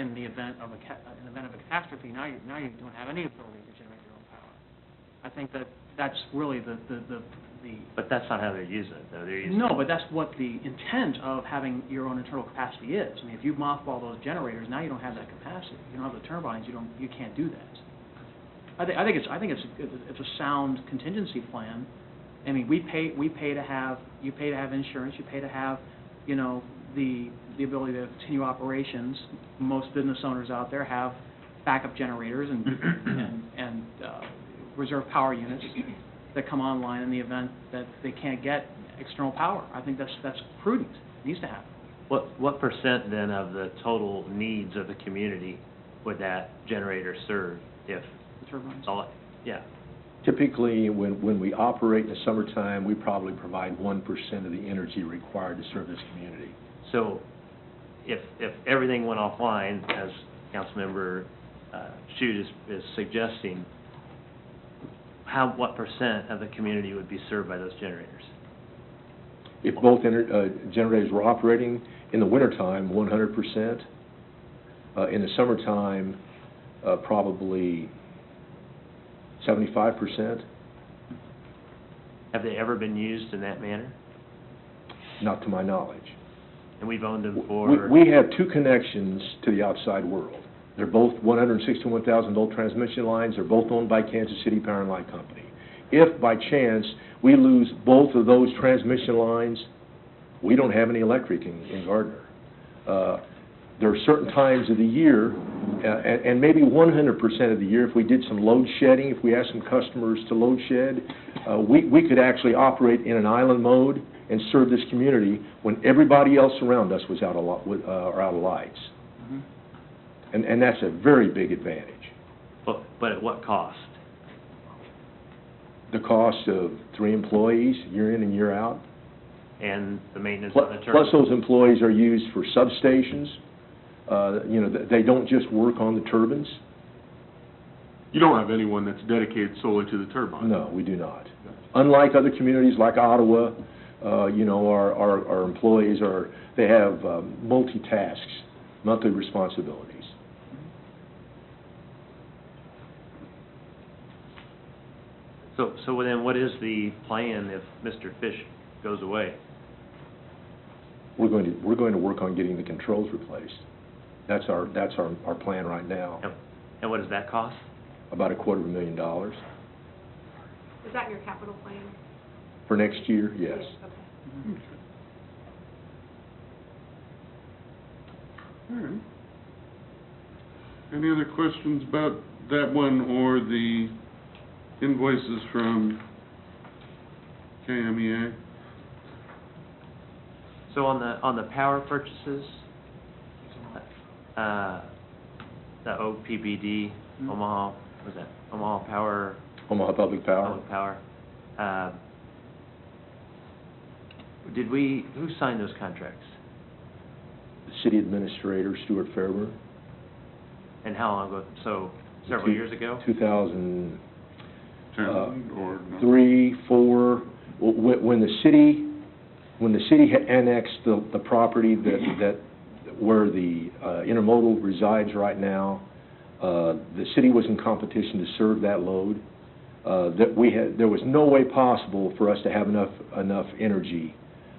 in the event of a catastrophe, now you don't have any ability to generate your own power. I think that's really the. But that's not how they use it, though. They're using No, but that's what the intent of having your own internal capacity is. I mean, if you mothball those generators, now you don't have that capacity. You don't have the turbines. You can't do that. I think it's a sound contingency plan. I mean, you pay to have insurance. You pay to have, the ability to continue operations. Most business owners out there have backup generators and reserve power units that come online in the event that they can't get external power. I think that's prudent. It needs to happen. What percent then of the total needs of the community would that generator serve if? The turbines. Yeah. Typically, when we operate in the summertime, we probably provide 1% of the energy required to serve this community. So, if everything went offline, as Councilmember Shute is suggesting, what percent of the community would be served by those generators? If both generators were operating in the wintertime, 100%. In the summertime, probably 75%. Have they ever been used in that manner? Not to my knowledge. And we've owned them for... We have two connections to the outside world. They're both 161,000 volt transmission lines. They're both owned by Kansas City Power and Light Company. If by chance we lose both of those transmission lines, we don't have any electric in Gardner. There are certain times of the year, and maybe 100% of the year, if we did some load shedding, if we asked some customers to load shed, we could actually operate in an island mode and serve this community when everybody else around us was out of lights. Mm-hmm. And that's a very big advantage. But at what cost? The cost of 3 employees, year in and year out. And the maintenance of the turbines. Plus those employees are used for substations. They don't just work on the turbines. You don't have anyone that's dedicated solely to the turbine? No, we do not. Unlike other communities like Ottawa, our employees they have multi-tasks, monthly responsibilities. So then what is the plan if Mr. Fish goes away? We're going to work on getting the controls replaced. That's our plan right now. And what does that cost? About $250,000. Is that your capital plan? For next year, yes. Okay. All right. Any other questions about that one or the invoices from KMEA? So on the power purchases, the OPPD, Omaha, was that Omaha Power? Omaha Public Power. Public Power. Who signed those contracts? The city administrator, Stuart Fairburn. And how long ago? So several years ago? 2003, or no? 4. When the city had annexed the property that where the intermodal resides right now, the city was in competition to serve that load. There was no way possible for us to have enough energy.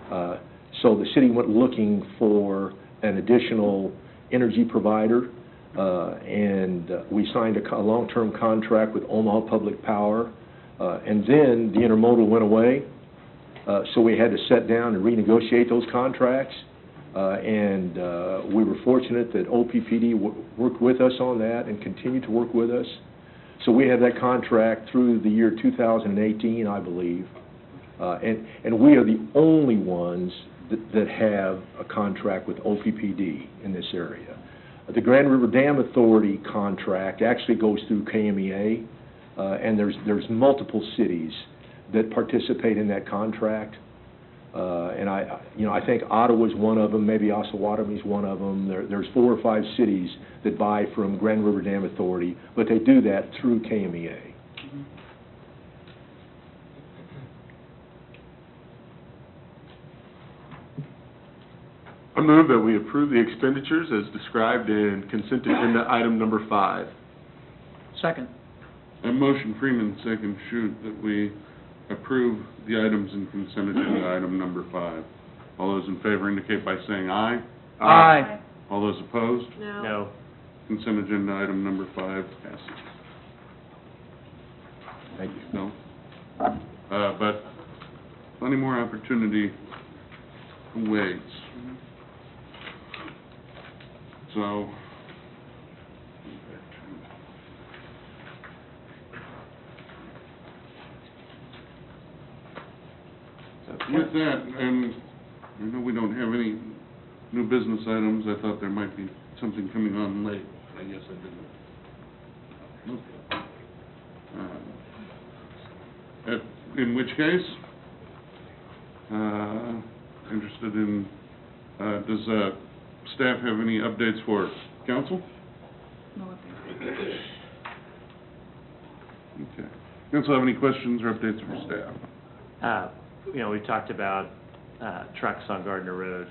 So the city went looking for an additional energy provider, and we signed a long-term contract with Omaha Public Power, and then the intermodal went away, so we had to sit down and renegotiate those contracts, and we were fortunate that OPPD worked with us on that and continued to work with us. So we had that contract through the year 2018, I believe, and we are the only ones that have a contract with OPPD in this area. The Grand River Dam Authority contract actually goes through KMEA, and there's multiple cities that participate in that contract. And I think Ottawa's one of them, maybe Osawatomie's one of them. There's 4 or 5 cities that buy from Grand River Dam Authority, but they do that through KMEA. move that we approve the expenditures as described in consent agenda item number 5. Second. A motion, Freeman, second, Shute, that we approve the items in consent agenda item number 5. All those in favor indicate by saying aye. Aye. All those opposed? No. Consent agenda item number 5 passes. Thank you. No? But plenty more opportunity awaits. So, with that, and I know we don't have any new business items. I thought there might be something coming on late. I guess I didn't. Okay. In which case, interested in, does staff have any updates for council? No update. Okay. Council have any questions or updates for staff? We talked about trucks on Gardner Road,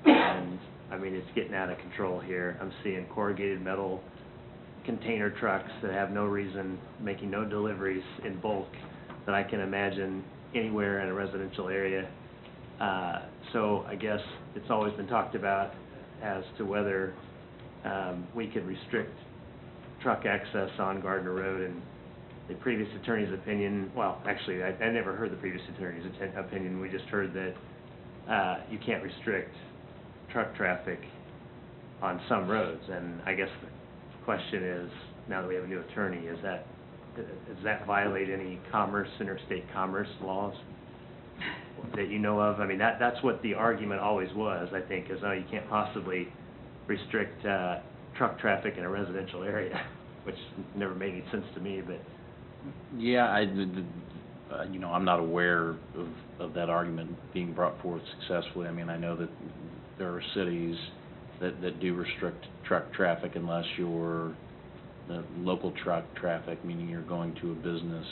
and, I mean, it's getting out of control here. I'm seeing corrugated metal container trucks that have no reason, making no deliveries in bulk that I can imagine anywhere in a residential area. So I guess it's always been talked about as to whether we could restrict truck access on Gardner Road, and the previous attorney's opinion, well, actually, I never heard the previous attorney's opinion. We just heard that you can't restrict truck traffic on some roads, and I guess the question is, now that we have a new attorney, does that violate any interstate commerce laws that you know of? I mean, that's what the argument always was, I think, is, oh, you can't possibly restrict truck traffic in a residential area, which never made any sense to me, but... Yeah, I'm not aware of that argument being brought forth successfully. I mean, I know that there are cities that do restrict truck traffic unless you're the local truck traffic, meaning you're going to a business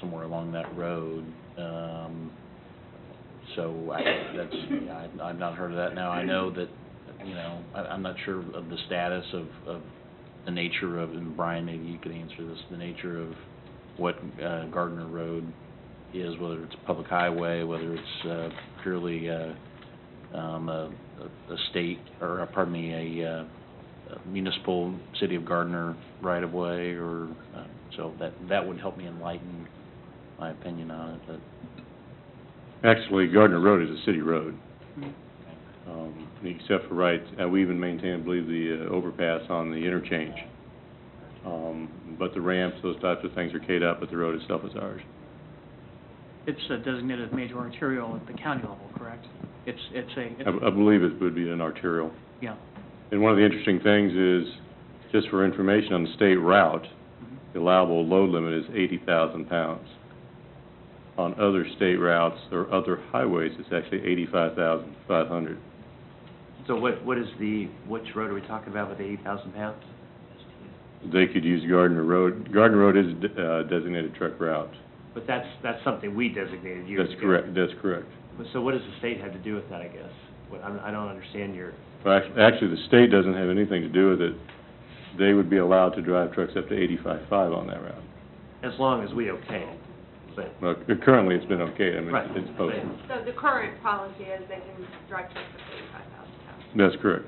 somewhere along that road. So I've not heard of that. Now, I know that, I'm not sure of the status of the nature of, and Brian, maybe you could answer this, the nature of what Gardner Road is, whether it's a public highway, whether it's purely a state, or pardon me, a municipal City of Gardner right-of-way, or so that would help me enlighten my opinion on it. But actually, Gardner Road is a city road. Except for we even maintain, I believe, the overpass on the interchange. But the ramps, those types of things are K'd up, but the road itself is ours. It's a designated major arterial at the county level, correct? I believe it would be an arterial. Yeah. And one of the interesting things is, just for information on the state route, the allowable load limit is 80,000 pounds. On other state routes or other highways, it's actually 85,500. So which road are we talking about with 80,000 pounds? They could use Gardner Road. Gardner Road is a designated truck route. But that's something we designated years ago. That's correct, that's correct. So what does the state have to do with that, I guess? I don't understand your... Well, actually, the state doesn't have anything to do with it. They would be allowed to drive trucks up to 85.5 on that route. As long as we okay it, but... Well, currently, it's been okay. I mean, Right. it's posted. So the current policy is they can drive trucks up to 85,000 pounds. That's correct.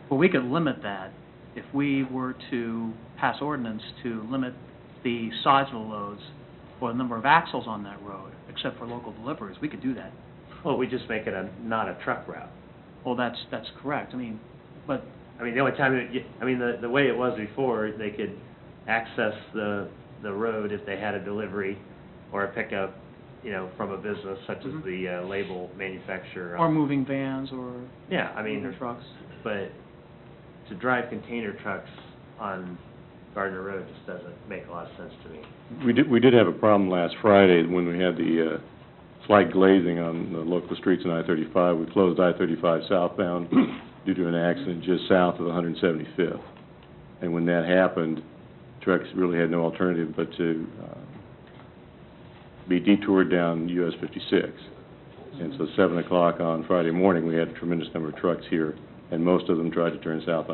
Well, we could limit that if we were to pass ordinance to limit the size of the loads or the number of axles on that road, except for local deliveries. We could do that. Well, we just make it not a truck route. Well, that's correct. I mean, but... I mean, the only time, the way it was before, they could access the road if they had a delivery or a pickup, from a business such as the label manufacturer. Or moving vans or... Yeah, I mean... moving trucks. But to drive container trucks on Gardner Road just doesn't make a lot of sense to me. We did have a problem last Friday when we had the slight glazing on the local streets in I-35. We closed I-35 southbound due to an accident just south of 175th. And when that happened, trucks really had no alternative but to be detoured down US 56. And so 7 o'clock on Friday morning, we had a tremendous number of trucks here, and most of them tried to turn south